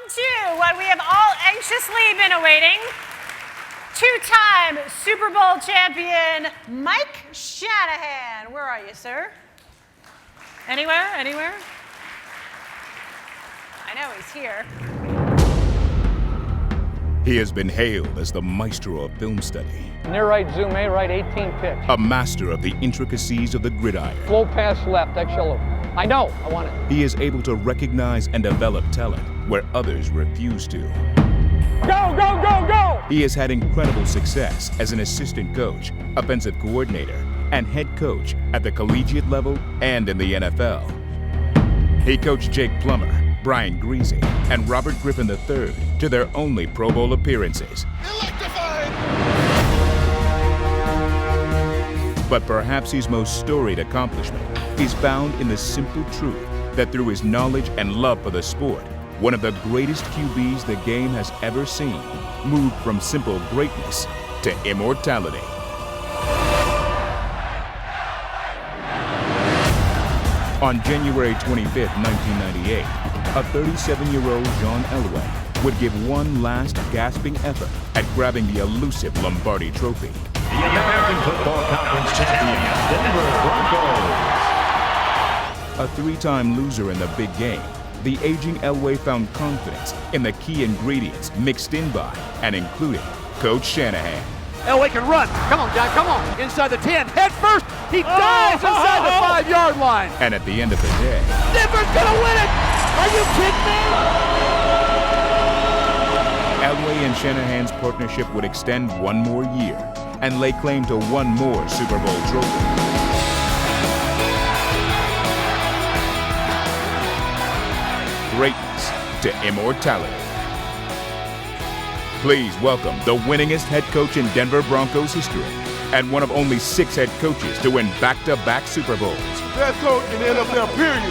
to what we have all anxiously been awaiting. Two-time Super Bowl champion, Mike Shanahan. Where are you, sir? Anywhere? Anywhere? I know he's here. He has been hailed as the maestro of film study. Near right, zoom A, right, 18 pitch. A master of the intricacies of the gridiron. Flow pass left, that's yellow. I know, I want it. He is able to recognize and develop talent where others refuse to. Go, go, go, go! He has had incredible success as an assistant coach, offensive coordinator, and head coach at the collegiate level and in the NFL. He coached Jake Plummer, Brian Greasy, and Robert Griffin III to their only Pro Bowl appearances. Electrified! But perhaps his most storied accomplishment is found in the simple truth that through his knowledge and love for the sport, one of the greatest QBs the game has ever seen moved from simple greatness to immortality. On January 25, 1998, a 37-year-old John Elway would give one last gasping effort at grabbing the elusive Lombardi Trophy. The American Football Conference champion, Denver Broncos. A three-time loser in the big game, the aging Elway found confidence in the key ingredients mixed in by and including Coach Shanahan. Elway can run. Come on, John, come on. Inside the 10, head first. He dives inside the 5-yard line. And at the end of the day, Denver's gonna win it. Are you kidding me? Elway and Shanahan's partnership would extend one more year and lay claim to one more Super Bowl trophy. Greatness to immortality. Please welcome the winningest head coach in Denver Broncos history and one of only 6 head coaches to win back-to-back Super Bowls. Best coach in the NFL, period.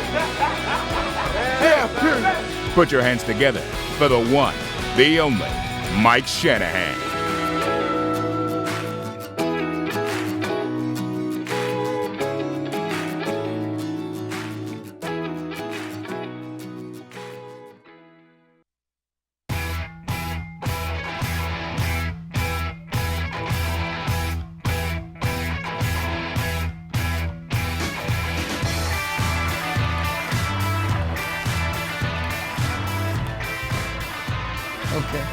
Yeah, period. Put your hands together for the one, the only, Mike Shanahan. Okay.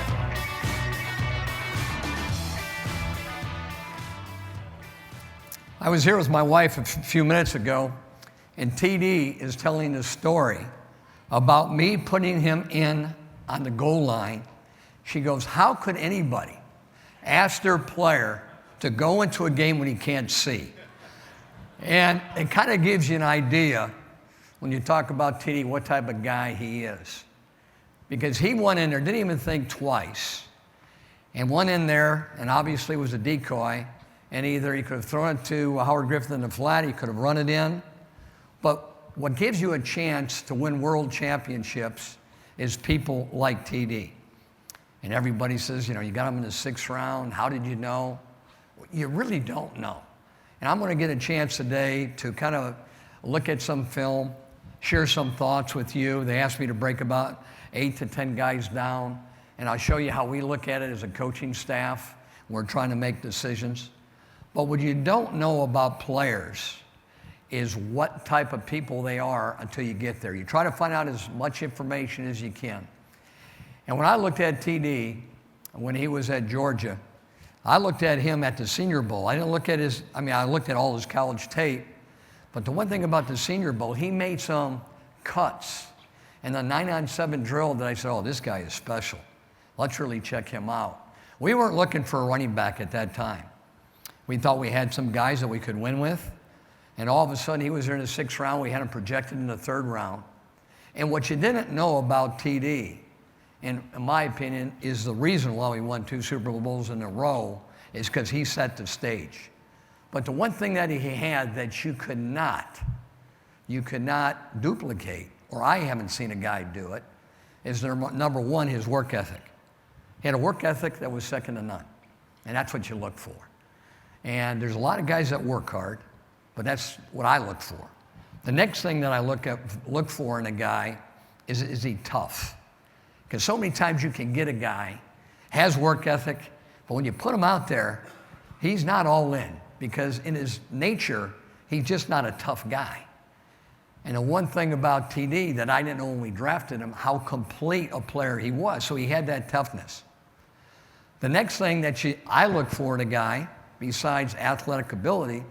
I was here with my wife a few minutes ago, and TD is telling a story about me putting him in on the goal line. She goes, how could anybody ask their player to go into a game when he can't see? And it kind of gives you an idea when you talk about TD, what type of guy he is. Because he went in there, didn't even think twice, and went in there and obviously was a decoy, and either he could have thrown it to Howard Griffith in the flat, he could have run it in. But what gives you a chance to win world championships is people like TD. And everybody says, you know, you got him in the 6th round, how did you know? You really don't know. And I'm going to get a chance today to kind of look at some film, share some thoughts with you. They asked me to break about 8 to 10 guys down, and I'll show you how we look at it as a coaching staff. We're trying to make decisions. But what you don't know about players is what type of people they are until you get there. You try to find out as much information as you can. And when I looked at TD, when he was at Georgia, I looked at him at the Senior Bowl. I didn't look at I looked at all his college tape, but the one thing about the Senior Bowl, he made some cuts. And the 9-on-7 drill that I said, oh, this guy is special. Let's really check him out. We weren't looking for a running back at that time. We thought we had some guys that we could win with. And all of a sudden, he was there in the 6th round. We had him projected in the 3rd round. And what you didn't know about TD, in my opinion, is the reason why we won 2 Super Bowls in a row is because he set the stage. But the one thing that he had that you could not duplicate, or I haven't seen a guy do it, is number one, his work ethic. He had a work ethic that was second to none. And that's what you look for. And there's a lot of guys that work hard, but that's what I look for. The next thing that I look for in a guy is he tough? Because so many times you can get a guy, has work ethic, but when you put him out there, he's not all in because in his nature, he's just not a tough guy. And the one thing about TD that I didn't know when we drafted him, how complete a player he was. So he had that toughness. The next thing that I look for in a guy, besides athletic ability,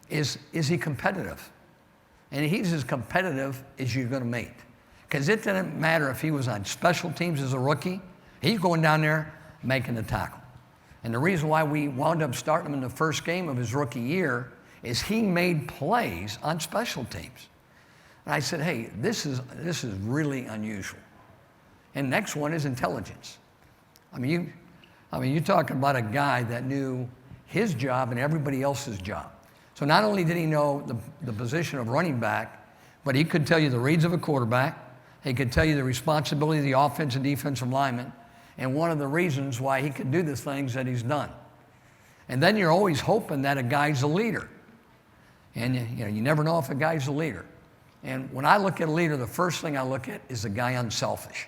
is he competitive? And he's as competitive as you're going to make. Because it didn't matter if he was on special teams as a rookie, he's going down there making the tackle. And the reason why we wound up starting him in the first game of his rookie year is he made plays on special teams. And I said, hey, this is really unusual. And next one is intelligence. I mean, you're talking about a guy that knew his job and everybody else's job. So not only did he know the position of running back, but he could tell you the reads of a quarterback. He could tell you the responsibility of the offensive and defensive lineman, and one of the reasons why he could do the things that he's done. And then you're always hoping that a guy's a leader. And you never know if a guy's a leader. And when I look at a leader, the first thing I look at is a guy unselfish.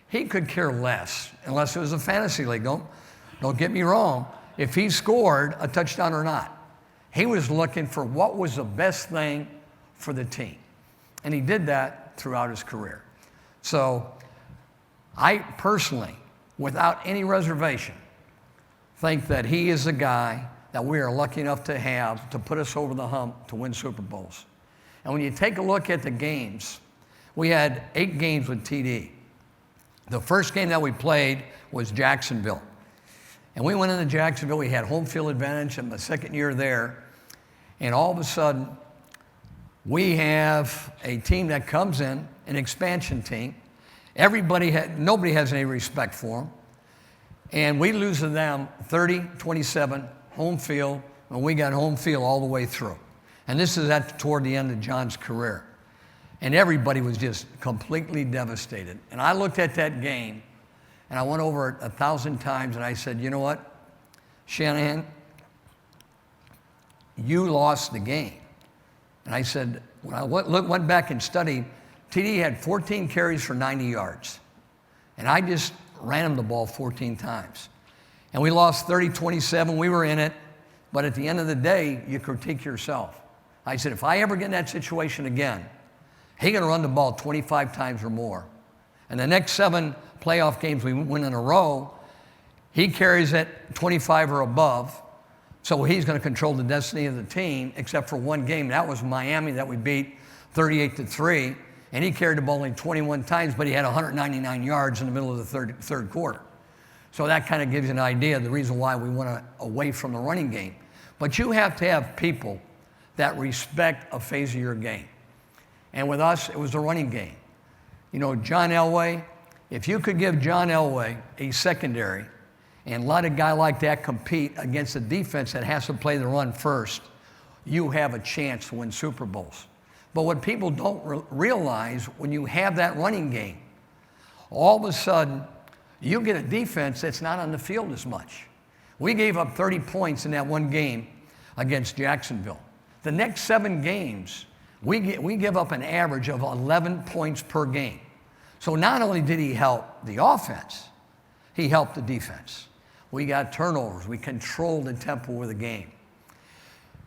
He could care less, unless it was a fantasy league. Don't get me wrong, if he scored a touchdown or not. He was looking for what was the best thing for the team. And he did that throughout his career. So I personally, without any reservation, think that he is the guy that we are lucky enough to have to put us over the hump to win Super Bowls. And when you take a look at the games, we had 8 games with TD. The first game that we played was Jacksonville. And we went into Jacksonville, we had home field advantage in my second year there. And all of a sudden, we have a team that comes in, an expansion team. Nobody has any respect for them. And we lose to them 30-27 home field, and we got home field all the way through. And this is toward the end of John's career. And everybody was just completely devastated. And I looked at that game, and I went over it 1,000 times, and I said, you know what, Shanahan, you lost the game. And I said, when I went back and studied, TD had 14 carries for 90 yards. And I just ran him the ball 14 times. And we lost 30-27. We were in it. But at the end of the day, you critique yourself. I said, if I ever get in that situation again, he's going to run the ball 25 times or more. And the next 7 playoff games we win in a row, he carries it 25 or above. So he's going to control the destiny of the team, except for one game. That was Miami that we beat 38-3. And he carried the ball only 21 times, but he had 199 yards in the middle of the third quarter. So that kind of gives you an idea of the reason why we went away from the running game. But you have to have people that respect a phase of your game. And with us, it was the running game. You know, John Elway, if you could give John Elway a secondary and let a guy like that compete against a defense that has to play the run first, you have a chance to win Super Bowls. But what people don't realize, when you have that running game, all of a sudden, you get a defense that's not on the field as much. We gave up 30 points in that one game against Jacksonville. The next 7 games, we give up an average of 11 points per game. So not only did he help the offense, he helped the defense. We got turnovers. We controlled the tempo of the game.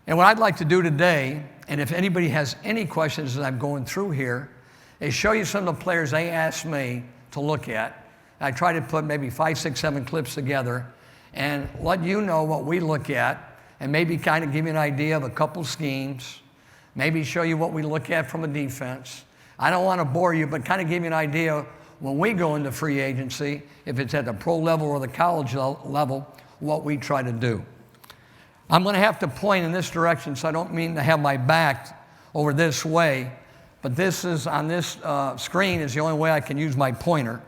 And what I'd like to do today, and if anybody has any questions as I'm going through here, is show you some of the players they asked me to look at. I try to put maybe 5, 6, 7 clips together and let you know what we look at, and maybe kind of give you an idea of a couple schemes, maybe show you what we look at from a defense. I don't want to bore you, but kind of give you an idea when we go into free agency, if it's at the pro level or the college level, what we try to do. I'm going to have to point in this direction, so I don't mean to have my back over this way, but this is on this screen is the only way I can use my pointer.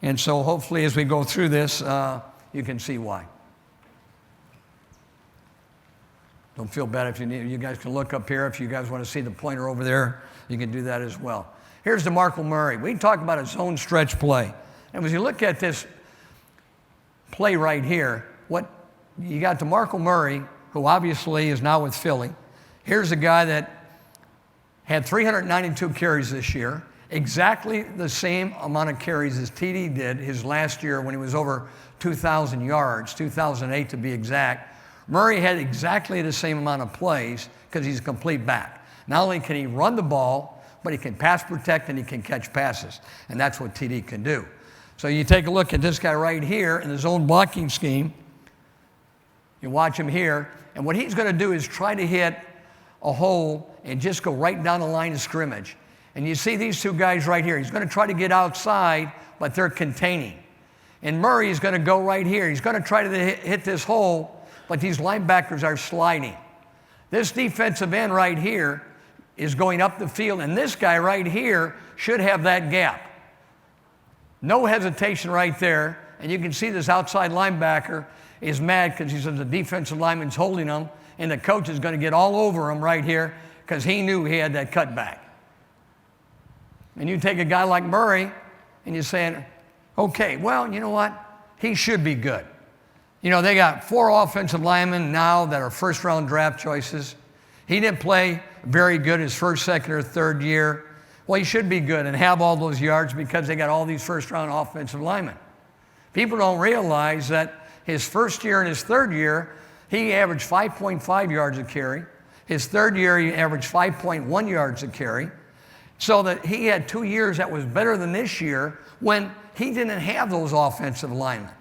And so hopefully as we go through this, you can see why. Don't feel bad if you need. You guys can look up here. If you guys want to see the pointer over there, you can do that as well. Here's DeMarco Murray. We talk about a zone stretch play. And as you look at this play right here, what you got DeMarco Murray, who obviously is now with Philly. Here's a guy that had 392 carries this year, exactly the same amount of carries as TD did his last year when he was over 2,000 yards, 2,008 to be exact. Murray had exactly the same amount of plays because he's a complete back. Not only can he run the ball, but he can pass protect and he can catch passes. And that's what TD can do. So you take a look at this guy right here in his own blocking scheme. You watch him here. And what he's going to do is try to hit a hole and just go right down the line of scrimmage. And you see these two guys right here. He's going to try to get outside, but they're containing. And Murray is going to go right here. He's going to try to hit this hole, but these linebackers are sliding. This defensive end right here is going up the field, and this guy right here should have that gap. No hesitation right there, and you can see this outside linebacker is mad because he says the defensive lineman's holding him, and the coach is going to get all over him right here because he knew he had that cutback. And you take a guy like Murray, and you're saying, okay, well, you know what? He should be good. You know, they got 4 offensive linemen now that are first-round draft choices. He didn't play very good his first, second, or third year. Well, he should be good and have all those yards because they got all these first-round offensive linemen. People don't realize that his first year and his third year, he averaged 5.5 yards a carry. His third year, he averaged 5.1 yards a carry. So that he had 2 years that was better than this year when he didn't have those offensive linemen.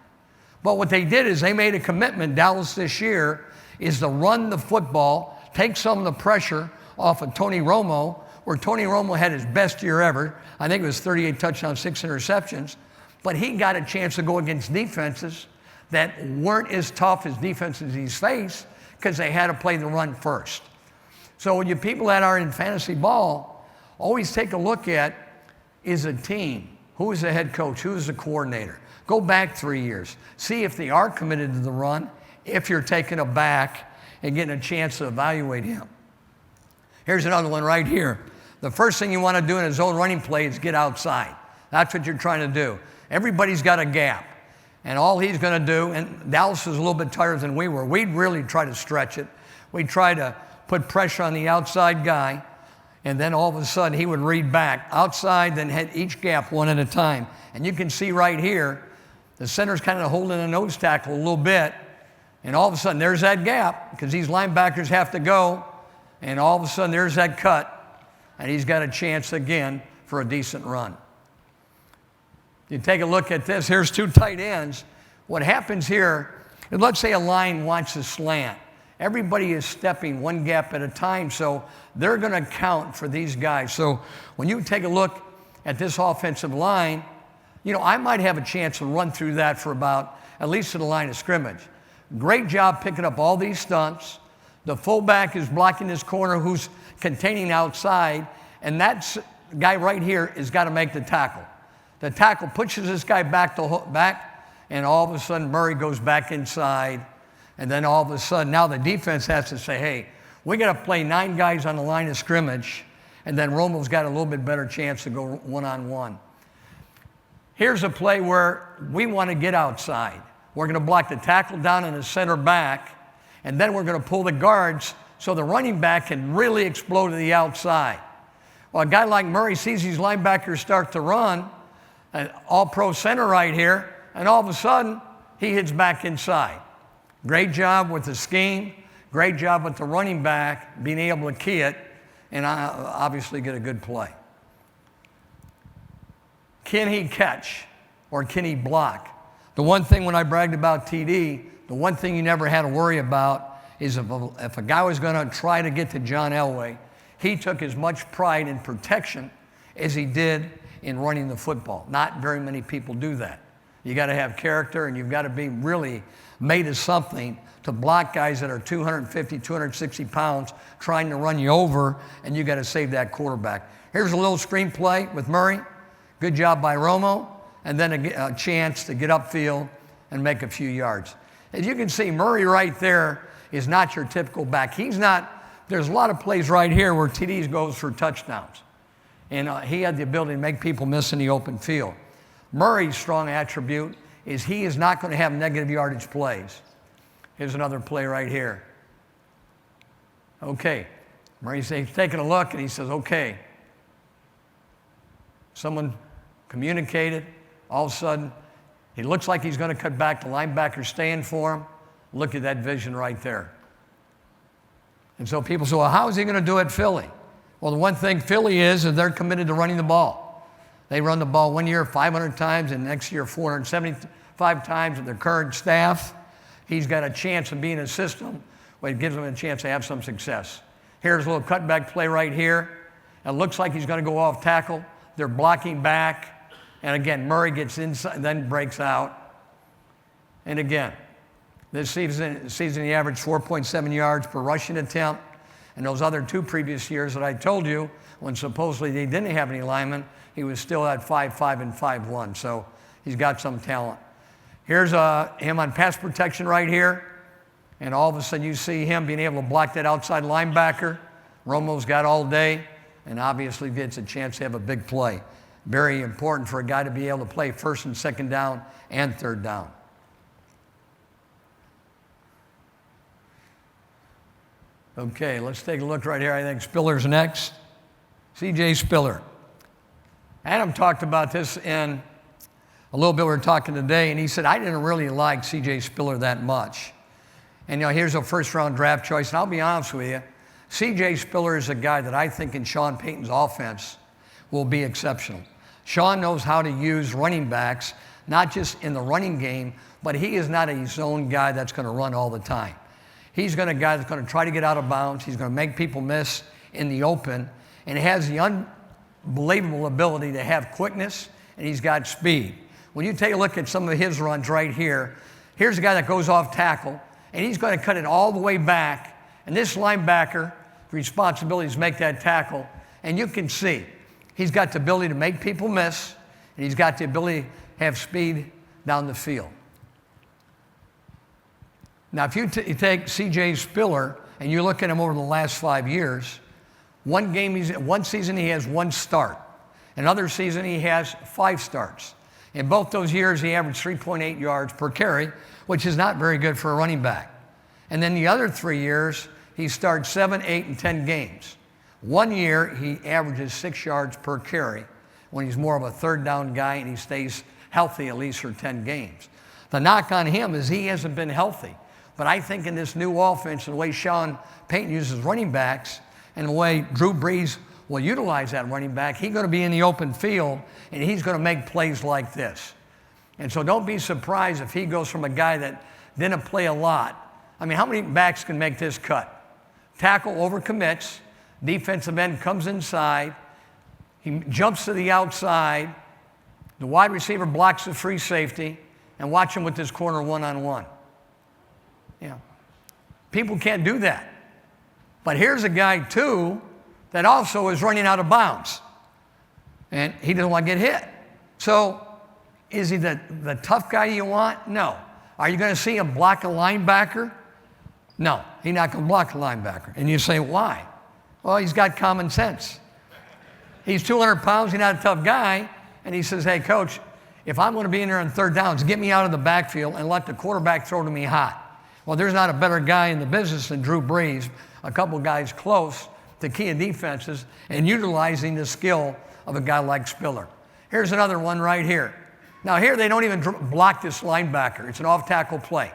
But what they did is they made a commitment, Dallas this year, is to run the football, take some of the pressure off of Tony Romo, where Tony Romo had his best year ever. I think it was 38 touchdowns, 6 interceptions. But he got a chance to go against defenses that weren't as tough as defenses he's faced because they had to play the run first. So when you people that are in fantasy ball, always take a look at, is a team, who is the head coach, who is the coordinator. Go back 3 years. See if they are committed to the run, if you're taking a back and getting a chance to evaluate him. Here's another one right here. The first thing you want to do in a zone running play is get outside. That's what you're trying to do. Everybody's got a gap. And all he's going to do, and Dallas was a little bit tighter than we were, we'd really try to stretch it. We'd try to put pressure on the outside guy, and then all of a sudden he would read back outside, then hit each gap one at a time. And you can see right here, the center's kind of holding a nose tackle a little bit, and all of a sudden there's that gap because these linebackers have to go, and all of a sudden there's that cut, and he's got a chance again for a decent run. You take a look at this. Here's 2 tight ends. What happens here, let's say a line wants to slant. Everybody is stepping one gap at a time, so they're going to count for these guys. So when you take a look at this offensive line, you know, I might have a chance to run through that for about at least to the line of scrimmage. Great job picking up all these stunts. The fullback is blocking this corner who's containing outside, and that guy right here has got to make the tackle. The tackle pushes this guy back, and all of a sudden Murray goes back inside, and then all of a sudden now the defense has to say, hey, we got to play 9 guys on the line of scrimmage, and then Romo's got a little bit better chance to go one-on-one. Here's a play where we want to get outside. We're going to block the tackle down in the center back, and then we're going to pull the guards so the running back can really explode to the outside. Well, a guy like Murray sees these linebackers start to run, an all-pro center right here, and all of a sudden, he hits back inside. Great job with the scheme, great job with the running back, being able to key it, and obviously get a good play. Can he catch or can he block? The one thing when I bragged about TD, the one thing you never had to worry about is if a guy was going to try to get to John Elway, he took as much pride in protection as he did in running the football. Not very many people do that. You got to have character, and you've got to be really made of something to block guys that are 250, 260 pounds trying to run you over, and you got to save that quarterback. Here's a little screen play with Murray. Good job by Romo, and then a chance to get upfield and make a few yards. As you can see, Murray right there is not your typical back. He's not, there's a lot of plays right here where TD goes for touchdowns. And he had the ability to make people miss in the open field. Murray's strong attribute is he is not going to have negative yardage plays. Here's another play right here. Okay. Murray's taking a look, and he says, okay. Someone communicated. All of a sudden, he looks like he's going to cut back. The linebacker's staying for him. Look at that vision right there. And so people say, well, how is he going to do it at Philly? Well, the one thing Philly is they're committed to running the ball. They run the ball one year 500 times and next year 475 times with their current staff. He's got a chance of being in a system where it gives him a chance to have some success. Here's a little cutback play right here. It looks like he's going to go off tackle. They're blocking back. And again, Murray gets inside, then breaks out. And again, this season he averaged 4.7 yards per rushing attempt. And those other 2 previous years that I told you, when supposedly they didn't have any linemen, he was still at 5'5" and 5'1". So he's got some talent. Here's him on pass protection right here. And all of a sudden you see him being able to block that outside linebacker. Romo's got all day and obviously gets a chance to have a big play. Very important for a guy to be able to play first and second down and third down. Okay, let's take a look right here. I think Spiller's next. C.J. Spiller. Adam talked about this in a little bit we were talking today, and he said, I didn't really like C.J. Spiller that much. And, here's a first-round draft choice, and I'll be honest with you, C.J. Spiller is a guy that I think in Sean Payton's offense will be exceptional. Sean knows how to use running backs, not just in the running game, but he is not a zone guy that's going to run all the time. He's going to be a guy that's going to try to get out of bounds. He's going to make people miss in the open, and has the unbelievable ability to have quickness, and he's got speed. When you take a look at some of his runs right here, here's a guy that goes off tackle, and he's going to cut it all the way back, and this linebacker, responsibility is to make that tackle, and you can see he's got the ability to make people miss, and he's got the ability to have speed down the field. Now, if you take C.J. Spiller and you look at him over the last 5 years, one season he has 1 start. Another season he has 5 starts. In both those years, he averaged 3.8 yards per carry, which is not very good for a running back. And then the other 3 years, he started 7, 8, and 10 games. 1 year, he averages 6 yards per carry when he's more of a third down guy and he stays healthy at least for 10 games. The knock on him is he hasn't been healthy. But I think in this new offense and the way Sean Payton uses running backs and the way Drew Brees will utilize that running back, he's going to be in the open field and he's going to make plays like this. And so don't be surprised if he goes from a guy that didn't play a lot. I mean, how many backs can make this cut? Tackle overcommits, defensive end comes inside, he jumps to the outside, the wide receiver blocks the free safety, and watch him with this corner one-on-one. People can't do that. But here's a guy, too, that also is running out of bounds. And he doesn't want to get hit. So is he the tough guy you want? No. Are you going to see him block a linebacker? No, he's not going to block a linebacker. And you say, why? Well, he's got common sense. He's 200 pounds, he's not a tough guy. And he says, hey, coach, if I'm going to be in there on third downs, get me out of the backfield and let the quarterback throw to me hot. Well, there's not a better guy in the business than Drew Brees, a couple guys close to keying defenses and utilizing the skill of a guy like Spiller. Here's another one right here. Now here they don't even block this linebacker. It's an off-tackle play.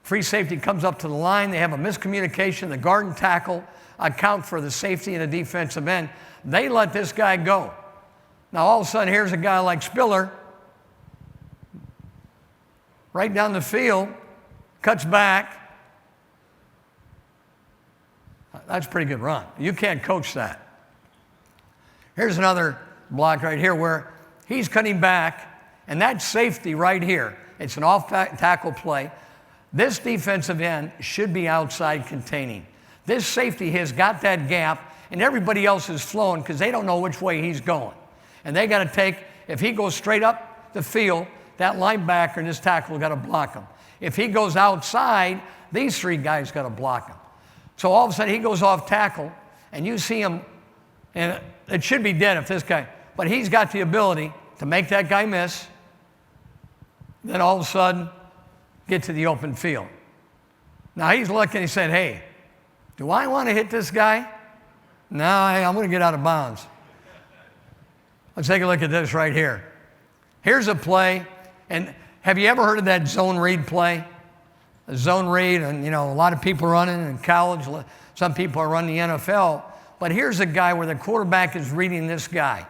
Free safety comes up to the line. They have a miscommunication. The guard and tackle account for the safety and the defensive end. They let this guy go. Now all of a sudden here's a guy like Spiller right down the field, cuts back. That's a pretty good run. You can't coach that. Here's another block right here where he's cutting back, and that safety right here, it's an off-tackle play. This defensive end should be outside containing. This safety has got that gap, and everybody else is flowing because they don't know which way he's going. And they got to take, if he goes straight up the field, that linebacker and this tackle got to block him. If he goes outside, these 3 guys got to block him. So all of a sudden he goes off tackle, and you see him, and it should be dead if this guy, but he's got the ability to make that guy miss, then all of a sudden get to the open field. Now he's looking, he said, hey, do I want to hit this guy? No, I'm going to get out of bounds. Let's take a look at this right here. Here's a play, and have you ever heard of that zone read play? A zone read, and a lot of people running in college, some people are running the NFL, but here's a guy where the quarterback is reading this guy.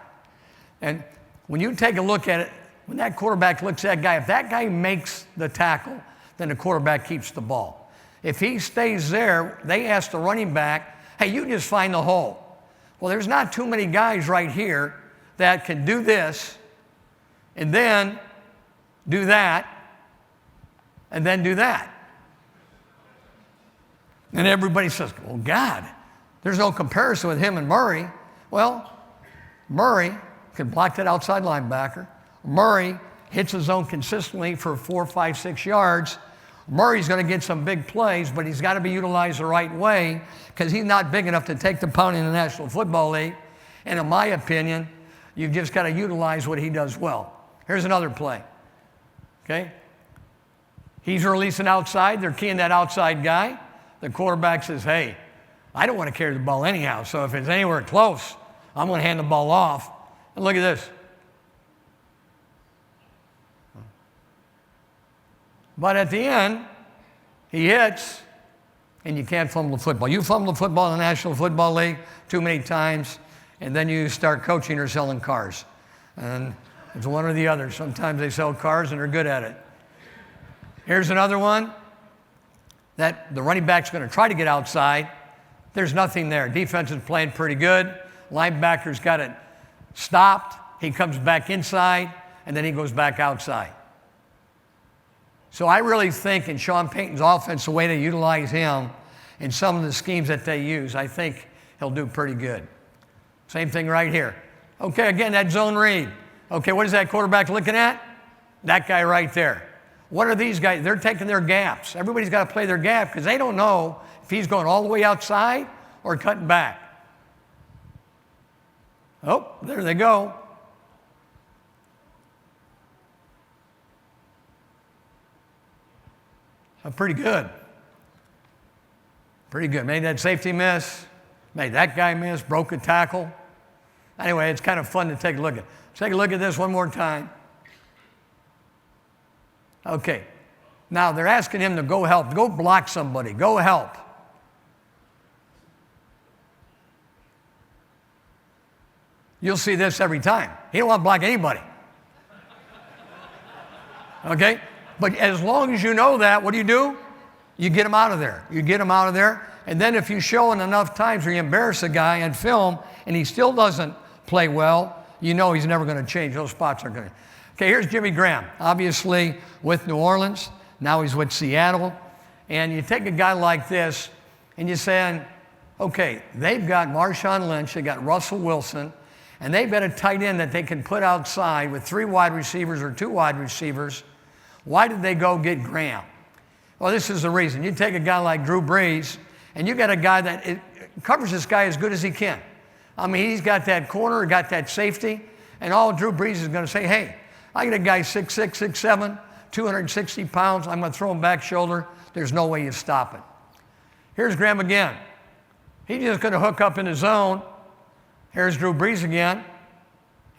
And when you take a look at it, when that quarterback looks at that guy, if that guy makes the tackle, then the quarterback keeps the ball. If he stays there, they ask the running back, hey, you just find the hole. Well, there's not too many guys right here that can do this and then do that and then do that. And everybody says, well, God, there's no comparison with him and Murray. Well, Murray can block that outside linebacker. Murray hits the zone consistently for 4, 5, 6 yards. Murray's going to get some big plays, but he's got to be utilized the right way because he's not big enough to take the pound in the National Football League. And in my opinion, you've just got to utilize what he does well. Here's another play. Okay? He's releasing outside. They're keying that outside guy. The quarterback says, hey, I don't want to carry the ball anyhow, so if it's anywhere close, I'm going to hand the ball off. And look at this. But at the end, he hits, and you can't fumble the football. You fumble the football in the National Football League too many times, and then you start coaching or selling cars. And it's one or the other. Sometimes they sell cars, and they're good at it. Here's another one that the running back's going to try to get outside. There's nothing there. Defense is playing pretty good. Linebacker's got it stopped. He comes back inside, and then he goes back outside. So I really think in Sean Payton's offense, the way they utilize him in some of the schemes that they use, I think he'll do pretty good. Same thing right here. Okay, again, that zone read. Okay, what is that quarterback looking at? That guy right there. What are these guys? They're taking their gaps. Everybody's got to play their gap because they don't know if he's going all the way outside or cutting back. Oh, there they go. Pretty good. Pretty good. Made that safety miss. Made that guy miss. Broke a tackle. Anyway, it's kind of fun to take a look at. Let's take a look at this one more time. Okay. Now they're asking him to go help. Go block somebody. Go help. You'll see this every time. He don't want to block anybody. Okay? But as long as you know that, what do? You get him out of there. You get him out of there. And then if you show him enough times where you embarrass a guy on film and he still doesn't play well, you know he's never going to change. Those spots are going to. Okay, here's Jimmy Graham. Obviously with New Orleans. Now he's with Seattle. And you take a guy like this and you're saying, okay, they've got Marshawn Lynch, they got Russell Wilson, and they've got a tight end that they can put outside with 3 wide receivers or 2 wide receivers. Why did they go get Graham? Well, this is the reason. You take a guy like Drew Brees, and you got a guy that covers this guy as good as he can. I mean, he's got that corner, got that safety, and all Drew Brees is going to say, hey, I got a guy 6'6", 6'7", 260 pounds. I'm going to throw him back shoulder. There's no way you stop it. Here's Graham again. He's just going to hook up in the zone. Here's Drew Brees again.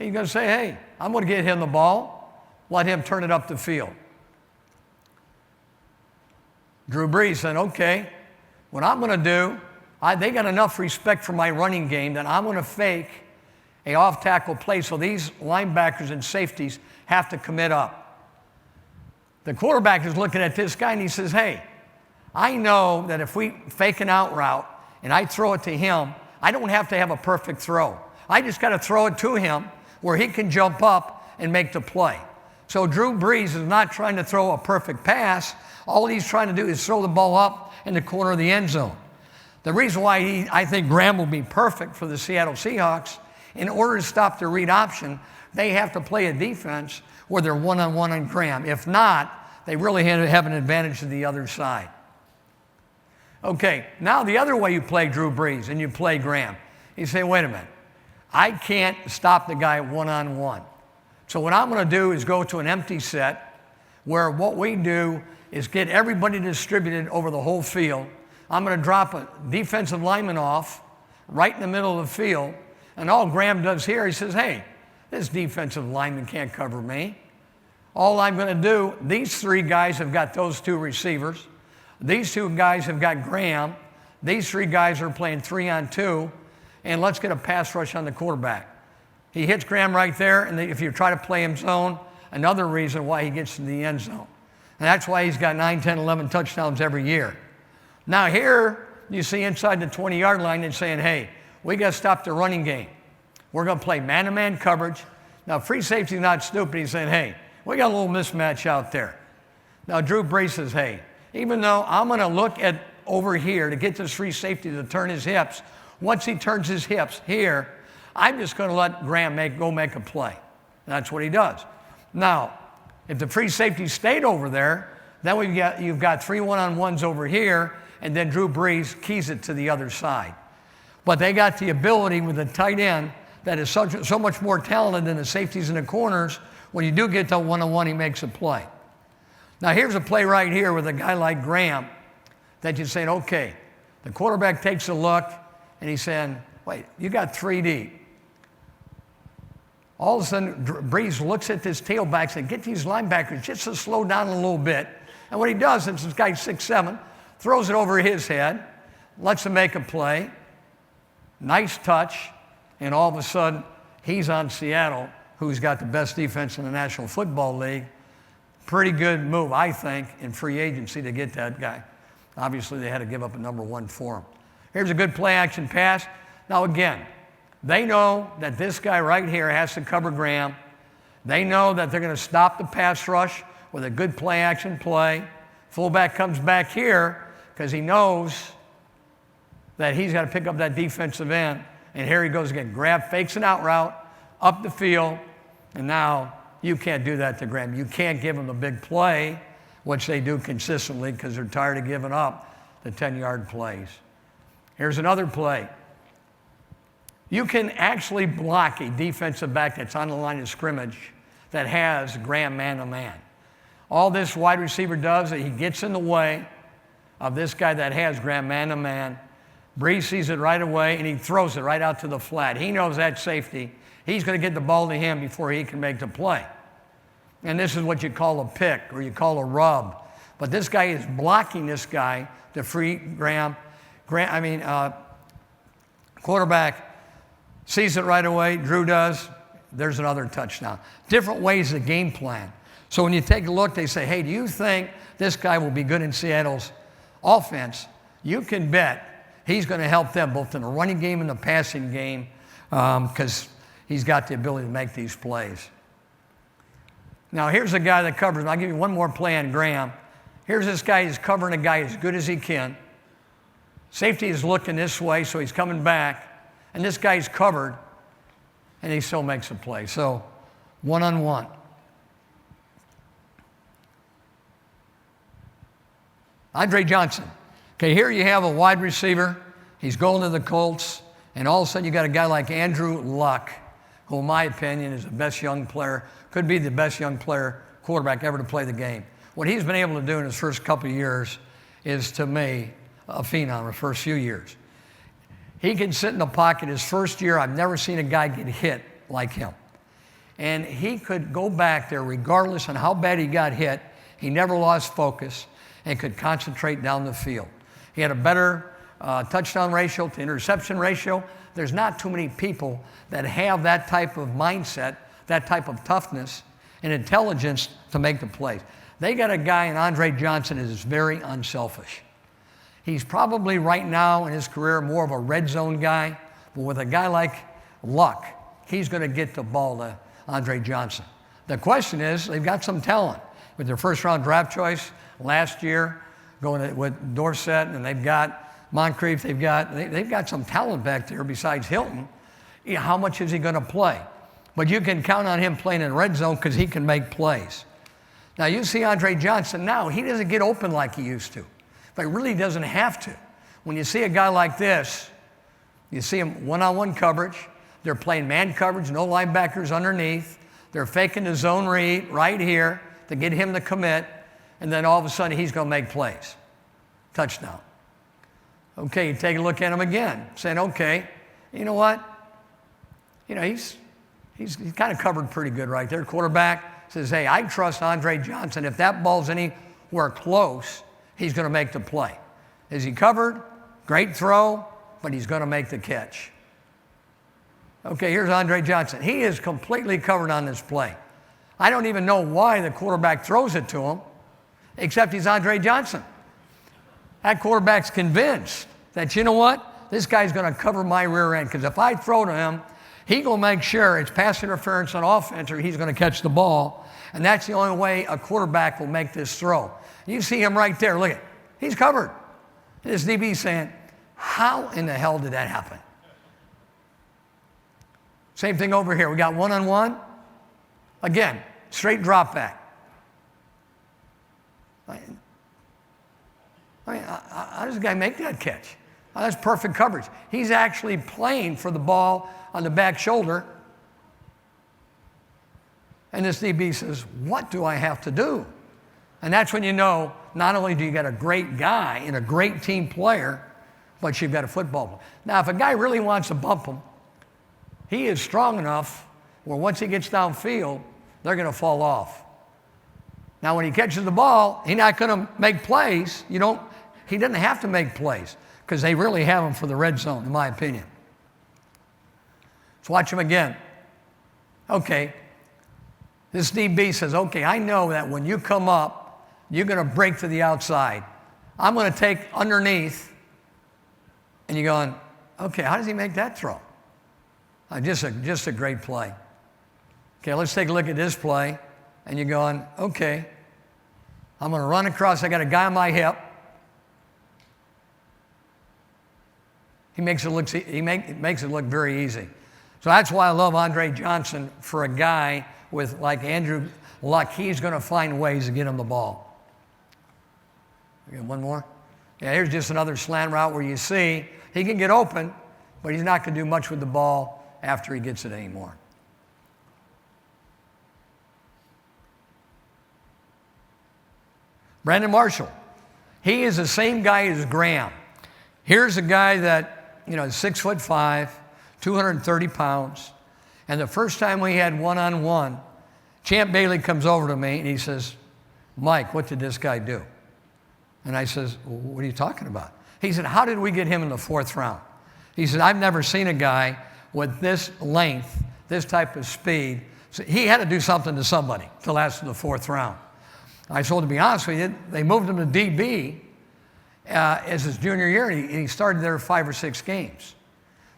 He's going to say, hey, I'm going to get him the ball. Let him turn it up the field. Drew Brees said, okay, what I'm going to do, they got enough respect for my running game that I'm going to fake a off-tackle play so these linebackers and safeties have to commit up. The quarterback is looking at this guy and he says, hey, I know that if we fake an out route and I throw it to him, I don't have to have a perfect throw. I just got to throw it to him where he can jump up and make the play. So Drew Brees is not trying to throw a perfect pass. All he's trying to do is throw the ball up in the corner of the end zone. The reason why I think Graham will be perfect for the Seattle Seahawks, in order to stop the read option, they have to play a defense where they're one-on-one on Graham. If not, they really have an advantage to the other side. Okay, now the other way you play Drew Brees and you play Graham, you say, wait a minute, I can't stop the guy one-on-one. So what I'm going to do is go to an empty set where what we do is get everybody distributed over the whole field. I'm going to drop a defensive lineman off right in the middle of the field, and all Graham does here, he says, hey, this defensive lineman can't cover me. All I'm going to do, these three guys have got those two receivers. These two guys have got Graham. These three guys are playing 3-on-2, and let's get a pass rush on the quarterback. He hits Graham right there, and if you try to play him zone, another reason why he gets to the end zone. And that's why he's got 9, 10, 11 touchdowns every year. Now here, you see inside the 20-yard line, it's saying, hey, we got to stop the running game. We're going to play man-to-man coverage. Now, free safety's not stupid. He's saying, hey, we got a little mismatch out there. Now, Drew Brees says, hey, even though I'm going to look at over here to get this free safety to turn his hips, once he turns his hips here, I'm just going to let Graham go make a play. And that's what he does. Now, if the free safety stayed over there, then you've got 3 one-on-ones over here, and then Drew Brees keys it to the other side. But they got the ability with the tight end that is so much more talented than the safeties and the corners. When you do get to one-on-one, he makes a play. Now, here's a play right here with a guy like Graham that you're saying, okay, the quarterback takes a look, and he's saying, wait, you got 3 deep. All of a sudden, Brees looks at his tailbacks and get these linebackers just to slow down a little bit. And what he does, since this guy's 6'7", throws it over his head, lets him make a play. Nice touch. And all of a sudden, he's on Seattle, who's got the best defense in the National Football League. Pretty good move, I think, in free agency to get that guy. Obviously, they had to give up a number 1 for him. Here's a good play-action pass. Now, again, they know that this guy right here has to cover Graham. They know that they're going to stop the pass rush with a good play-action play. Fullback comes back here because he knows that he's got to pick up that defensive end. And here he goes again. Graham fakes an out route up the field, and now you can't do that to Graham. You can't give him a big play, which they do consistently because they're tired of giving up the 10-yard plays. Here's another play. You can actually block a defensive back that's on the line of scrimmage that has Graham man-to-man. All this wide receiver does is he gets in the way of this guy that has Graham man-to-man. Brees sees it right away, and he throws it right out to the flat. He knows that safety. He's going to get the ball to him before he can make the play. And this is what you call a pick or you call a rub. But this guy is blocking this guy to free Graham. Quarterback sees it right away. Drew does. There's another touchdown. Different ways to game plan. So when you take a look, they say, hey, do you think this guy will be good in Seattle's offense? You can bet he's going to help them both in the running game and the passing game because he's got the ability to make these plays. Now, here's a guy that covers. I'll give you one more play on Graham. Here's this guy. He's covering a guy as good as he can. Safety is looking this way, so he's coming back. And this guy's covered, and he still makes a play. So, one-on-one. Andre Johnson. Okay, here you have a wide receiver. He's going to the Colts, and all of a sudden you got a guy like Andrew Luck, who in my opinion is the best young player, could be the best young player, quarterback ever to play the game. What he's been able to do in his first couple of years is, to me, a phenom, the first few years. He can sit in the pocket. His first year, I've never seen a guy get hit like him. And he could go back there regardless on how bad he got hit. He never lost focus and could concentrate down the field. He had a better touchdown ratio to interception ratio. There's not too many people that have that type of mindset, that type of toughness and intelligence to make the plays. They got a guy in Andre Johnson that is very unselfish. He's probably right now in his career more of a red zone guy, but with a guy like Luck, he's going to get the ball to Andre Johnson. The question is, they've got some talent. With their first-round draft choice last year, going with Dorsett, and they've got Moncrief, they've got some talent back there besides Hilton. You know, how much is he going to play? But you can count on him playing in red zone because he can make plays. Now, you see Andre Johnson now, he doesn't get open like he used to, but he really doesn't have to. When you see a guy like this, you see him one-on-one coverage. They're playing man coverage, no linebackers underneath. They're faking the zone read right here to get him to commit, and then all of a sudden he's going to make plays. Touchdown. Okay, you take a look at him again, saying, okay, you know what? You know, he's he's kind of covered pretty good right there. Quarterback says, hey, I trust Andre Johnson. If that ball's anywhere close, he's going to make the play. Is he covered? Great throw, but he's going to make the catch. Okay, here's Andre Johnson. He is completely covered on this play. I don't even know why the quarterback throws it to him, except he's Andre Johnson. That quarterback's convinced that, you know what, this guy's going to cover my rear end, because if I throw to him, he's going to make sure it's pass interference on offense or he's going to catch the ball, and that's the only way a quarterback will make this throw. You see him right there. Look at it. He's covered. This DB saying, how in the hell did that happen? Same thing over here. We got one-on-one. Again, straight drop back. How does the guy make that catch? Oh, that's perfect coverage. He's actually playing for the ball on the back shoulder. And this DB says, what do I have to do? And that's when you know, not only do you got a great guy and a great team player, but you've got a football player. Now, if a guy really wants to bump him, he is strong enough where once he gets downfield, they're going to fall off. Now, when he catches the ball, he's not going to make plays. He doesn't have to make plays because they really have him for the red zone, in my opinion. Let's watch him again. Okay. This DB says, okay, I know that when you come up, you're going to break to the outside. I'm going to take underneath. And you're going, okay, how does he make that throw? Just a great play. Okay, let's take a look at this play. And you're going, okay, I'm going to run across. I got a guy on my hip. He makes it look very easy. So that's why I love Andre Johnson for a guy with like Andrew Luck. He's going to find ways to get him the ball. We got one more. Yeah, here's just another slant route where you see he can get open, but he's not going to do much with the ball after he gets it anymore. Brandon Marshall. He is the same guy as Graham. Here's a guy that, is 6'5", 230 pounds. And the first time we had one-on-one, Champ Bailey comes over to me and he says, Mike, what did this guy do? And I says, well, what are you talking about? He said, how did we get him in the 4th round? He said, I've never seen a guy with this length, this type of speed. So he had to do something to somebody to last in the 4th round. I told him, to be honest with you, they moved him to DB as his junior year, and he started there 5 or 6 games.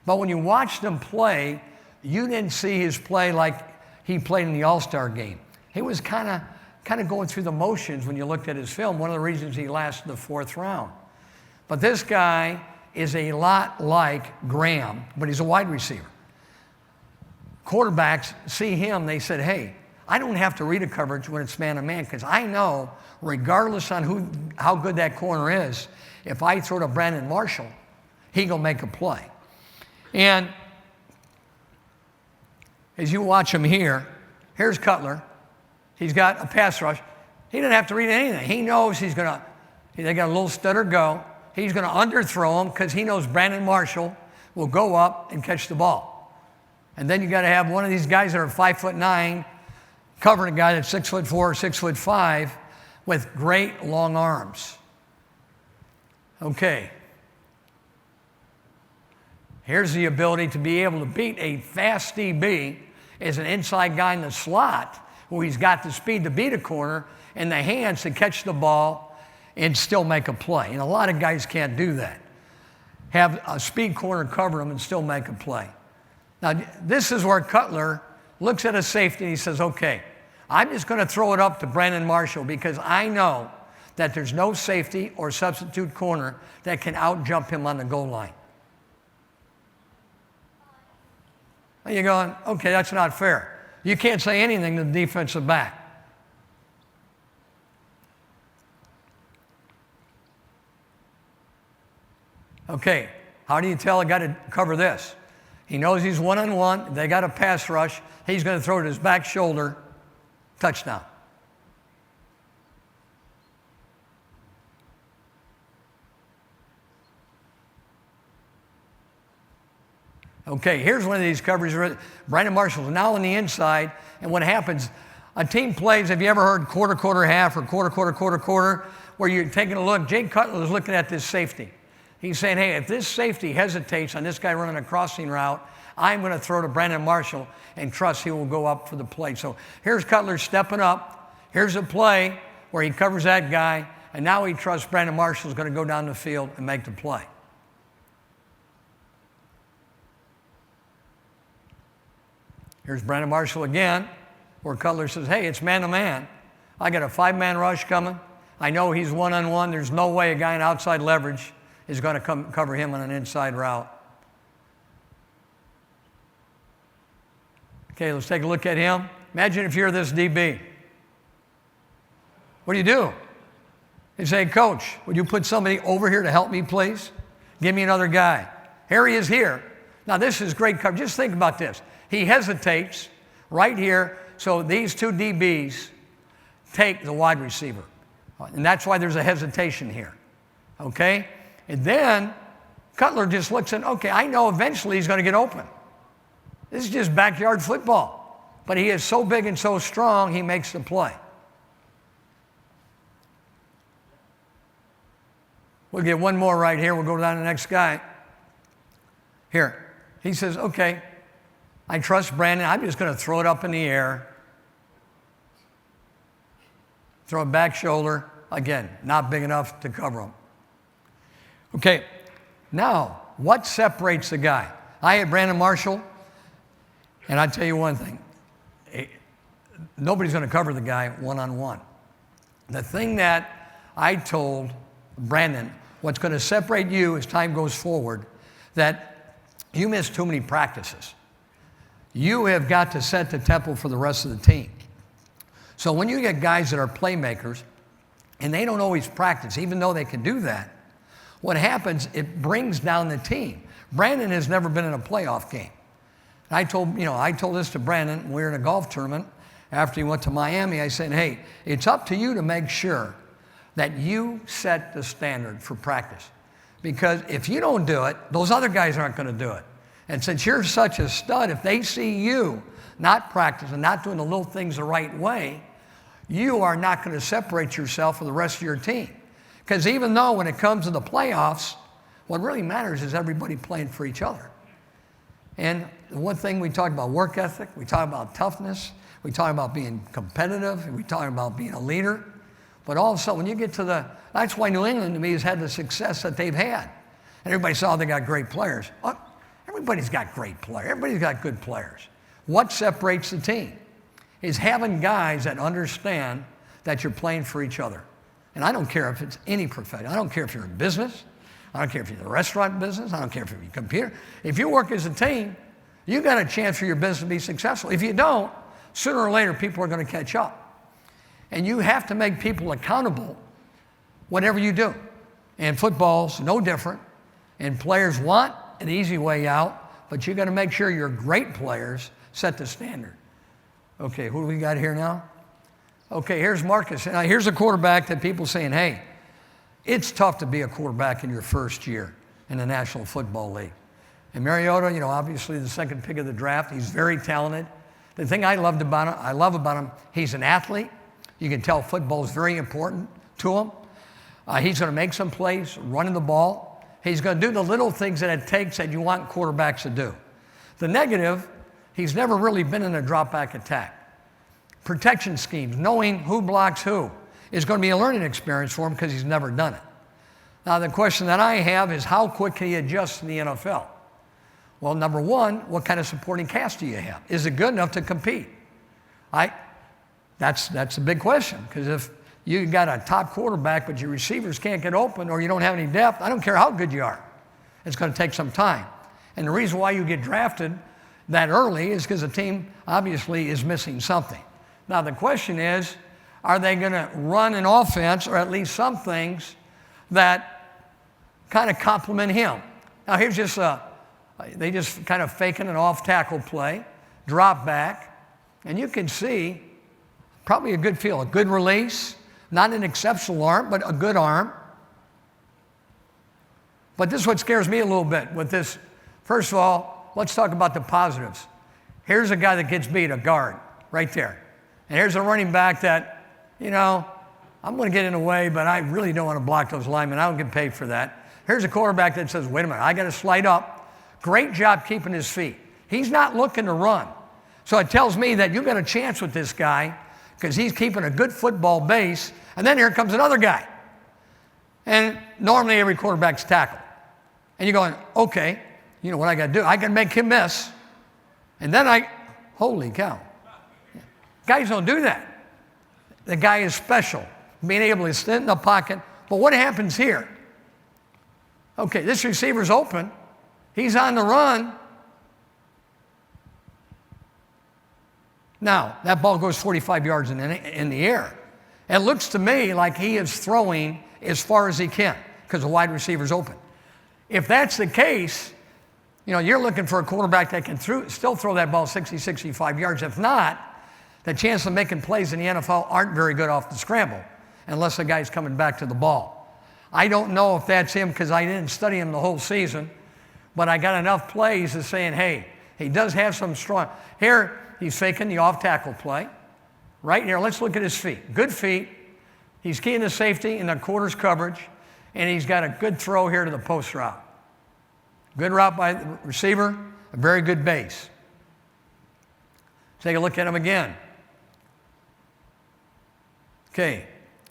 But when you watched him play, you didn't see his play like he played in the All-Star game. He was kind of going through the motions when you looked at his film, one of the reasons he lasted the 4th round. But this guy is a lot like Graham, but he's a wide receiver. Quarterbacks see him, they said, hey, I don't have to read a coverage when it's man-to-man because I know, regardless on how good that corner is, if I throw to Brandon Marshall, he going to make a play. And as you watch him here, here's Cutler. He's got a pass rush. He doesn't have to read anything. He knows they got a little stutter go. He's going to underthrow him because he knows Brandon Marshall will go up and catch the ball. And then you got to have one of these guys that are 5'9", covering a guy that's 6'4" or 6'5" with great long arms. Okay. Here's the ability to be able to beat a fast DB as an inside guy in the slot where he's got the speed to beat a corner and the hands to catch the ball and still make a play. And a lot of guys can't do that. Have a speed corner cover them and still make a play. Now, this is where Cutler looks at a safety and he says, okay, I'm just going to throw it up to Brandon Marshall because I know that there's no safety or substitute corner that can out-jump him on the goal line. And you're going, okay, that's not fair. You can't say anything to the defensive back. Okay, how do you tell a guy to cover this? He knows he's one-on-one. They got a pass rush. He's going to throw it to his back shoulder. Touchdown. Okay, here's one of these coverages. Brandon Marshall's now on the inside, and what happens, a team plays, have you ever heard quarter, quarter, half, or quarter, quarter, quarter, quarter, where you're taking a look? Jake Cutler is looking at this safety. He's saying, hey, if this safety hesitates on this guy running a crossing route, I'm going to throw to Brandon Marshall and trust he will go up for the play. So here's Cutler stepping up. Here's a play where he covers that guy, and now he trusts Brandon Marshall is going to go down the field and make the play. Here's Brandon Marshall again, where Cutler says, hey, it's man-to-man. I got a 5-man rush coming. I know he's one-on-one. There's no way a guy in outside leverage is going to come cover him on an inside route. Okay, let's take a look at him. Imagine if you're this DB. What do? You say, Coach, would you put somebody over here to help me, please? Give me another guy. Here he is here. Now, this is great coverage. Just think about this. He hesitates right here, so these two DBs take the wide receiver. And that's why there's a hesitation here, okay? And then Cutler just looks at, okay, I know eventually he's going to get open. This is just backyard football. But he is so big and so strong, he makes the play. We'll get one more right here. We'll go down to the next guy. Here. He says, okay, I trust Brandon. I'm just going to throw it up in the air. Throw it back shoulder. Again, not big enough to cover him. Okay, now, what separates the guy? I had Brandon Marshall, and I tell you one thing. Nobody's going to cover the guy one-on-one. The thing that I told Brandon, what's going to separate you as time goes forward, that you miss too many practices. You have got to set the tempo for the rest of the team. So when you get guys that are playmakers, and they don't always practice, even though they can do that, what happens, it brings down the team. Brandon has never been in a playoff game. I told this to Brandon when we were in a golf tournament after he went to Miami. I said, hey, it's up to you to make sure that you set the standard for practice. Because if you don't do it, those other guys aren't going to do it. And since you're such a stud, if they see you not practicing, not doing the little things the right way, you are not going to separate yourself from the rest of your team. Because even though when it comes to the playoffs, what really matters is everybody playing for each other. And the one thing we talk about work ethic, we talk about toughness, we talk about being competitive, and we talk about being a leader. But all of a sudden, when you get to that's why New England to me has had the success that they've had. And everybody saw they got great players. Everybody's got great players. Everybody's got good players. What separates the team is having guys that understand that you're playing for each other. And I don't care if it's any profession. I don't care if you're in business. I don't care if you're in the restaurant business. I don't care if you're in computer. If you work as a team, you got a chance for your business to be successful. If you don't, sooner or later, people are going to catch up. And you have to make people accountable whatever you do. And football's no different. And players want an easy way out, but you got to make sure your great players set the standard. Okay, who do we got here now? Okay, here's Marcus. Now, here's a quarterback that people saying, hey, it's tough to be a quarterback in your first year in the National Football League. And Mariota, obviously the second pick of the draft, he's very talented. The thing I love about him, he's an athlete. You can tell football is very important to him. He's going to make some plays, running the ball. He's going to do the little things that it takes that you want quarterbacks to do. The negative, he's never really been in a drop-back attack. Protection schemes, knowing who blocks who, is going to be a learning experience for him because he's never done it. Now, the question that I have is how quick can he adjust to the NFL? Well, number one, what kind of supporting cast do you have? Is it good enough to compete? That's a big question, because if you got a top quarterback but your receivers can't get open or you don't have any depth, I don't care how good you are. It's going to take some time. And the reason why you get drafted that early is because the team obviously is missing something. Now, the question is, are they going to run an offense or at least some things that kind of complement him? Now, here's just they just kind of faking an off-tackle play, drop back, and you can see probably a good feel, a good release, not an exceptional arm, but a good arm. But this is what scares me a little bit with this. First of all, let's talk about the positives. Here's a guy that gets beat, a guard, right there. And here's a running back that, I'm going to get in the way, but I really don't want to block those linemen. I don't get paid for that. Here's a quarterback that says, wait a minute, I got to slide up. Great job keeping his feet. He's not looking to run. So it tells me that you got a chance with this guy because he's keeping a good football base. And then here comes another guy. And normally every quarterback's tackled. And you're going, okay, you know what I got to do? I can make him miss. And then holy cow. Guys don't do that. The guy is special, being able to sit in the pocket. But what happens here? Okay, this receiver's open. He's on the run. Now, that ball goes 45 yards in the air. It looks to me like he is throwing as far as he can because the wide receiver's open. If that's the case, you're looking for a quarterback that can still throw that ball 60, 65 yards. If not, the chance of making plays in the NFL aren't very good off the scramble unless the guy's coming back to the ball. I don't know if that's him because I didn't study him the whole season, but I got enough plays to saying, hey, he does have some strong. Here, he's faking the off-tackle play. Right here, let's look at his feet. Good feet. He's keying the safety in the quarters coverage, and he's got a good throw here to the post route. Good route by the receiver, a very good base. Take a look at him again. Okay,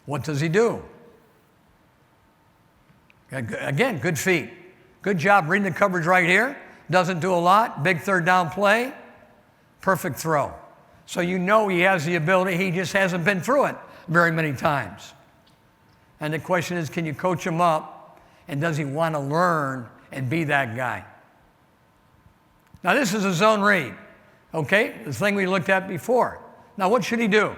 what does he do? Again, good feet. Good job reading the coverage right here. Doesn't do a lot. Big third down play. Perfect throw. So he has the ability. He just hasn't been through it very many times. And the question is, can you coach him up? And does he want to learn and be that guy? Now, this is a zone read. Okay? The thing we looked at before. Now, what should he do?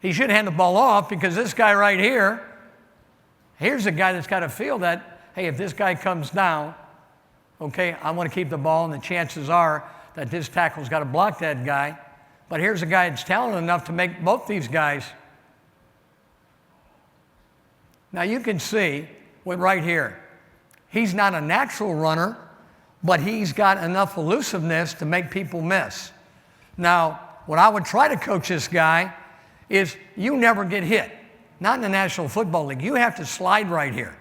He should hand the ball off because this guy right here, here's a guy that's got to feel that, hey, if this guy comes down, okay, I want to keep the ball, and the chances are that this tackle's got to block that guy. But here's a guy that's talented enough to make both these guys. Now you can see right here, he's not a natural runner, but he's got enough elusiveness to make people miss. Now, what I would try to coach this guy is you never get hit. Not in the National Football League. You have to slide right here.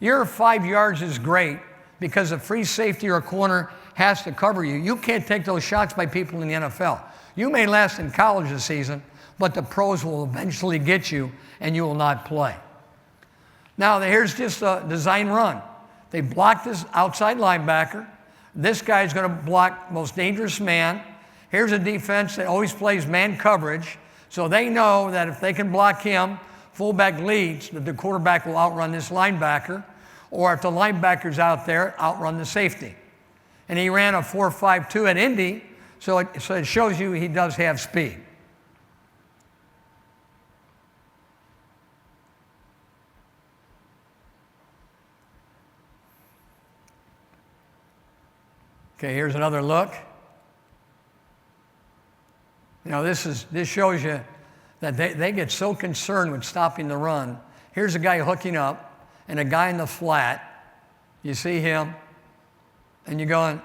Your 5 yards is great because a free safety or a corner has to cover you. You can't take those shots by people in the NFL. You may last in college this season, but the pros will eventually get you and you will not play. Now, here's just a design run. They block this outside linebacker. This guy's going to block most dangerous man. Here's a defense that always plays man coverage. So they know that if they can block him, fullback leads, that the quarterback will outrun this linebacker. Or if the linebacker's out there, outrun the safety. And he ran a 4.52 at Indy, so it shows you he does have speed. Okay, here's another look. This shows you that they get so concerned with stopping the run. Here's a guy hooking up and a guy in the flat. You see him, and you're going,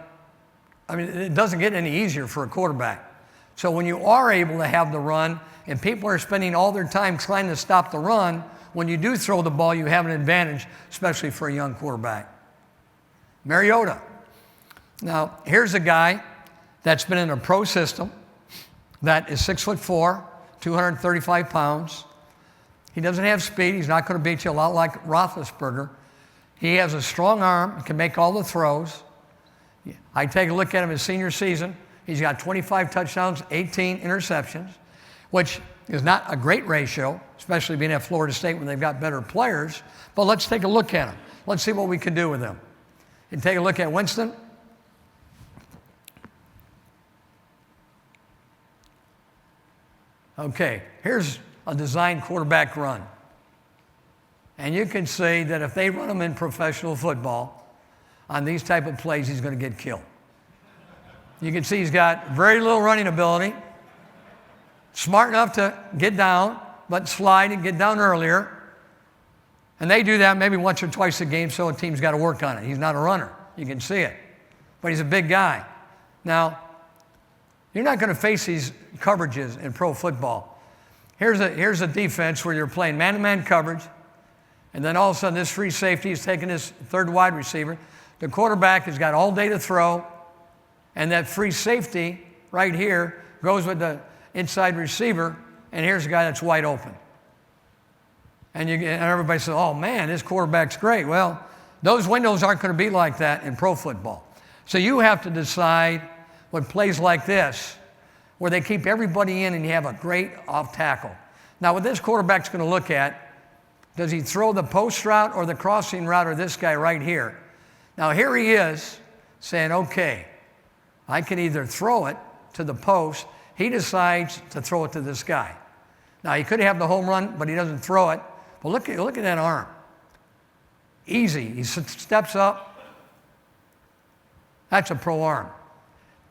it doesn't get any easier for a quarterback. So when you are able to have the run, and people are spending all their time trying to stop the run, when you do throw the ball, you have an advantage, especially for a young quarterback. Mariota. Now, here's a guy that's been in a pro system that is 6'4", 235 pounds. He doesn't have speed. He's not going to beat you a lot like Roethlisberger. He has a strong arm, can make all the throws. I take a look at him his senior season. He's got 25 touchdowns, 18 interceptions, which is not a great ratio, especially being at Florida State when they've got better players. But let's take a look at him. Let's see what we can do with him. And take a look at Winston. Okay, here's a designed quarterback run. And you can see that if they run him in professional football, on these type of plays, he's going to get killed. You can see he's got very little running ability, smart enough to get down, but slide and get down earlier. And they do that maybe once or twice a game, so a team's got to work on it. He's not a runner. You can see it. but he's a big guy. Now, you're not going to face these coverages in pro football. Here's a defense where you're playing man-to-man coverage, and then all of a sudden this free safety is taking this third wide receiver. The quarterback has got all day to throw, and that free safety right here goes with the inside receiver, and here's a guy that's wide open. And everybody says, oh man, this quarterback's great. Well, those windows aren't going to be like that in pro football. So you have to decide what plays like this, where they keep everybody in and you have a great off tackle. Now what this quarterback's going to look at, does he throw the post route or the crossing route or this guy right here? Now here he is saying, okay, I can either throw it to the post. He decides to throw it to this guy. Now he could have the home run, but he doesn't throw it. But look at that arm. Easy. He steps up. That's a pro arm.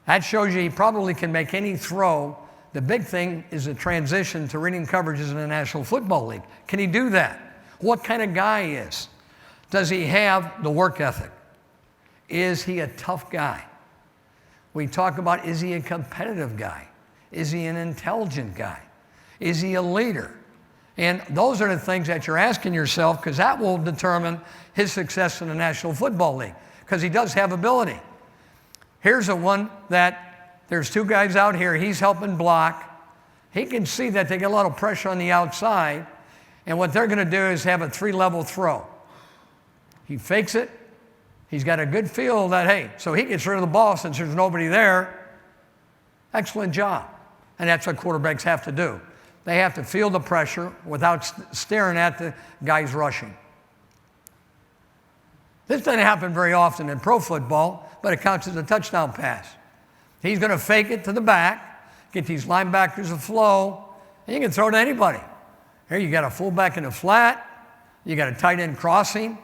That shows you he probably can make any throw. The big thing is the transition to reading coverages in the National Football League. Can he do that? What kind of guy he is? Does he have the work ethic? Is he a tough guy? We talk about, is he a competitive guy? Is he an intelligent guy? Is he a leader? And those are the things that you're asking yourself, because that will determine his success in the National Football League, because he does have ability. Here's a one that there's two guys out here. He's helping block. He can see that they get a lot of pressure on the outside, and what they're going to do is have a 3-level throw. He fakes it. He's got a good feel that, hey, so he gets rid of the ball since there's nobody there. Excellent job. And that's what quarterbacks have to do. They have to feel the pressure without staring at the guys rushing. This doesn't happen very often in pro football, but it counts as a touchdown pass. He's going to fake it to the back, get these linebackers a flow, and you can throw to anybody. Here you got a fullback in the flat, you got a tight end crossing.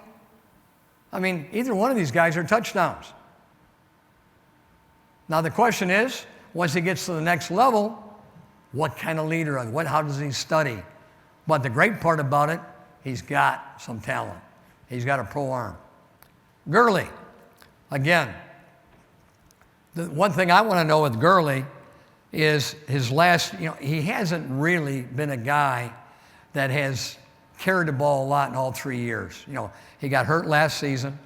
I mean, either one of these guys are touchdowns. Now the question is, once he gets to the next level, what kind of leader? How does he study? But the great part about it, he's got some talent. He's got a pro arm. Gurley, again, the one thing I want to know with Gurley is his last, he hasn't really been a guy that has carried the ball a lot in all 3 years. He got hurt last season.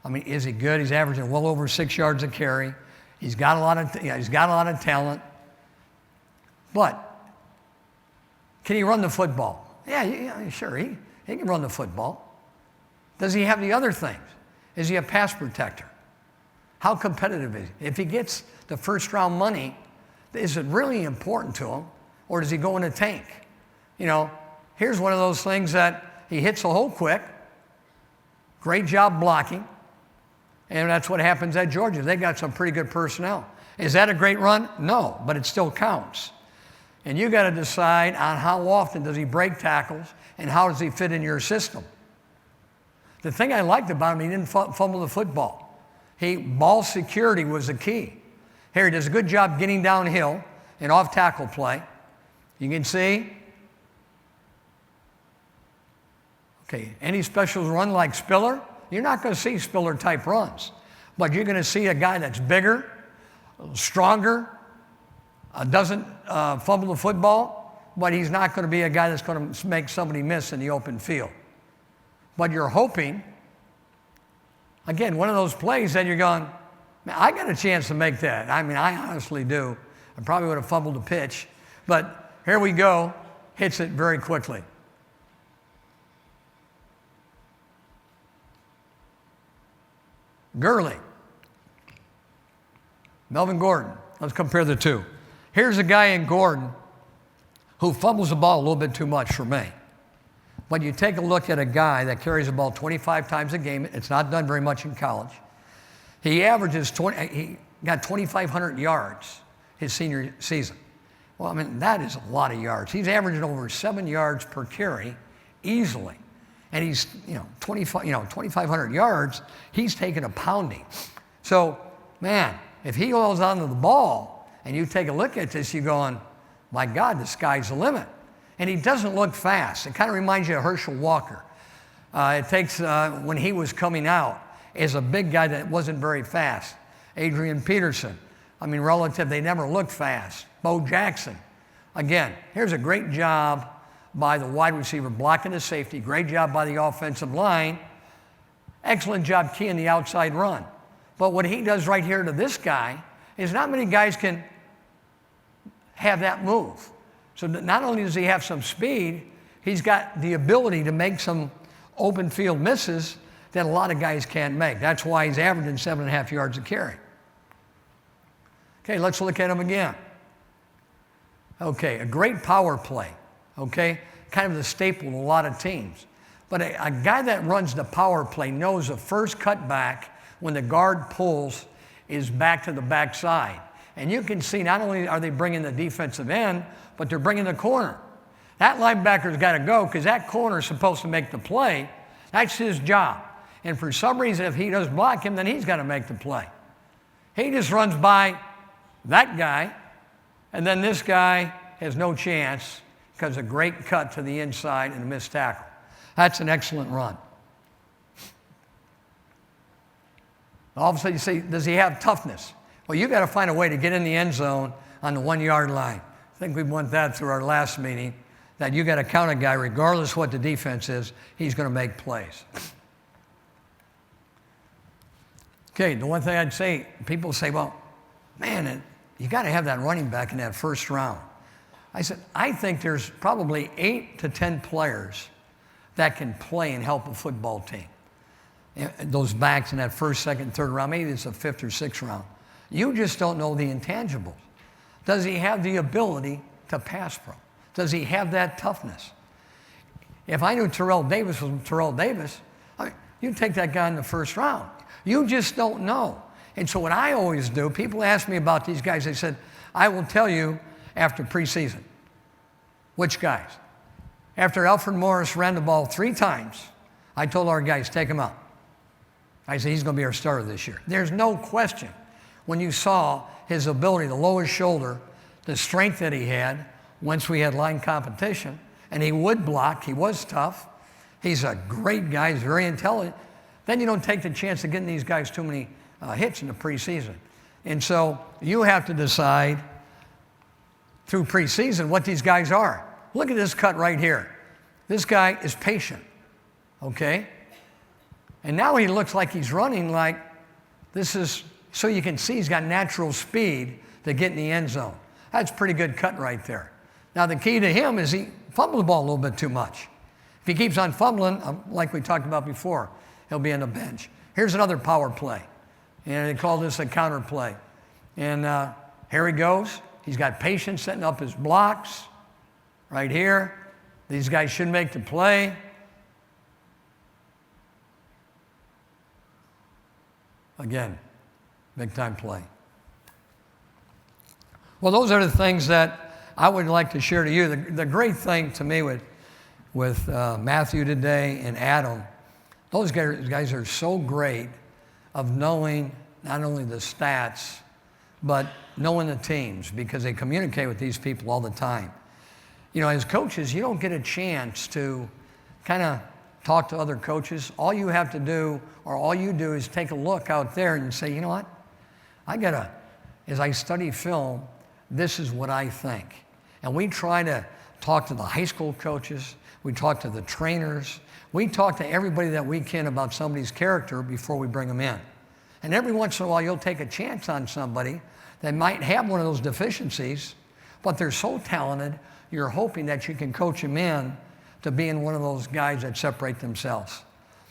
I mean, is he good? He's averaging well over 6 yards a carry. He's got a lot of talent. But can he run the football? Yeah, sure, he can run the football. Does he have the other things? Is he a pass protector? How competitive is he? If he gets the first round money, is it really important to him, or does he go in a tank? Here's one of those things that he hits the hole quick. Great job blocking. And that's what happens at Georgia. They got some pretty good personnel. Is that a great run? No, but it still counts. And you got to decide on how often does he break tackles and how does he fit in your system. The thing I liked about him, he didn't fumble the football. Ball security was the key. Here, he does a good job getting downhill and off tackle play. You can see. Okay, any special run like Spiller, you're not going to see Spiller type runs, but you're going to see a guy that's bigger, stronger, doesn't fumble the football, but he's not going to be a guy that's going to make somebody miss in the open field. But you're hoping, again, one of those plays that you're going, man, I got a chance to make that. I mean, I honestly do. I probably would have fumbled the pitch, but here we go, hits it very quickly. Gurley, Melvin Gordon. Let's compare the two. Here's a guy in Gordon who fumbles the ball a little bit too much for me. But you take a look at a guy that carries the ball 25 times a game. It's not done very much in college. He got 2,500 yards his senior season. Well, I mean, that is a lot of yards. He's averaging over 7 yards per carry easily. And he's, 2,500 yards, he's taking a pounding. So, man, if he holds onto the ball and you take a look at this, you're going, my God, the sky's the limit. And he doesn't look fast. It kind of reminds you of Herschel Walker. It takes, when he was coming out, as a big guy that wasn't very fast. Adrian Peterson. I mean, relative, they never looked fast. Bo Jackson. Again, here's a great job by the wide receiver blocking the safety. Great job by the offensive line. Excellent job keying the outside run. But what he does right here to this guy is not many guys can have that move. So not only does he have some speed, he's got the ability to make some open field misses that a lot of guys can't make. That's why he's averaging 7.5 yards a carry. Okay, let's look at him again. Okay, a great power play. Okay, kind of the staple of a lot of teams. But a guy that runs the power play knows the first cutback when the guard pulls is back to the backside. And you can see not only are they bringing the defensive end, but they're bringing the corner. That linebacker's got to go because that corner is supposed to make the play. That's his job. And for some reason, if he doesn't block him, then he's got to make the play. He just runs by that guy, and then this guy has no chance because a great cut to the inside and a missed tackle. That's an excellent run. All of a sudden you say, does he have toughness? Well, you got to find a way to get in the end zone on the 1 yard line. I think we went that through our last meeting, that you got to count a guy regardless what the defense is, he's going to make plays. Okay, the one thing I'd say, people say, well, man, you got to have that running back in that first round. I said, I think there's probably 8 to 10 players that can play and help a football team. Those backs in that first, second, third round, maybe it's a 5th or 6th round. You just don't know the intangibles. Does he have the ability to pass pro? Does he have that toughness? If I knew Terrell Davis was Terrell Davis, you'd take that guy in the first round. You just don't know. And so what I always do, people ask me about these guys, they said, I will tell you after preseason. Which guys? After Alfred Morris ran the ball 3 times, I told our guys, take him out. I said, he's going to be our starter this year. There's no question. When you saw his ability to lower his shoulder, the strength that he had once we had line competition, and he would block, he was tough. He's a great guy, he's very intelligent. Then you don't take the chance of getting these guys too many hits in the preseason. And so you have to decide through preseason what these guys are. Look at this cut right here. This guy is patient, okay? And now he looks like he's running like this is, so you can see he's got natural speed to get in the end zone. That's a pretty good cut right there. Now the key to him is he fumbles the ball a little bit too much. If he keeps on fumbling, like we talked about before, he'll be on the bench. Here's another power play. And they call this a counter play. And here he goes. He's got patience setting up his blocks right here. These guys should make the play. Again, big time play. Well, those are the things that I would like to share to you. The great thing to me with Matthew today and Adam, those guys are so great of knowing not only the stats, but knowing the teams, because they communicate with these people all the time. You know, as coaches, you don't get a chance to kind of talk to other coaches. All you have to do, or all you do, is take a look out there and say, you know what? As I study film, this is what I think. And we try to talk to the high school coaches. We talk to the trainers. We talk to everybody that we can about somebody's character before we bring them in. And every once in a while, you'll take a chance on somebody that might have one of those deficiencies, but they're so talented, you're hoping that you can coach them in to being one of those guys that separate themselves.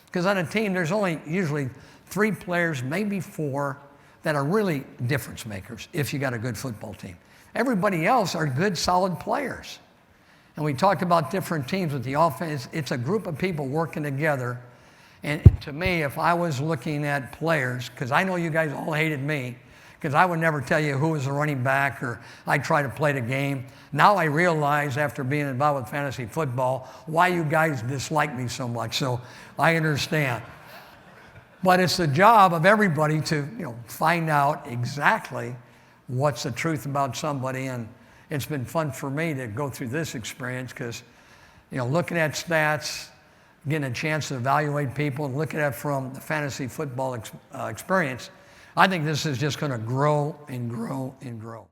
Because on a team, there's only usually 3 players, maybe 4, that are really difference makers if you got a good football team. Everybody else are good, solid players. And we talked about different teams with the offense. It's a group of people working together. And to me, if I was looking at players, because I know you guys all hated me, because I would never tell you who was the running back or I try to play the game. Now I realize, after being involved with fantasy football, why you guys dislike me so much. So I understand. But it's the job of everybody to, find out exactly what's the truth about somebody. And it's been fun for me to go through this experience because, looking at stats, getting a chance to evaluate people and looking at it from the fantasy football experience, I think this is just going to grow and grow and grow.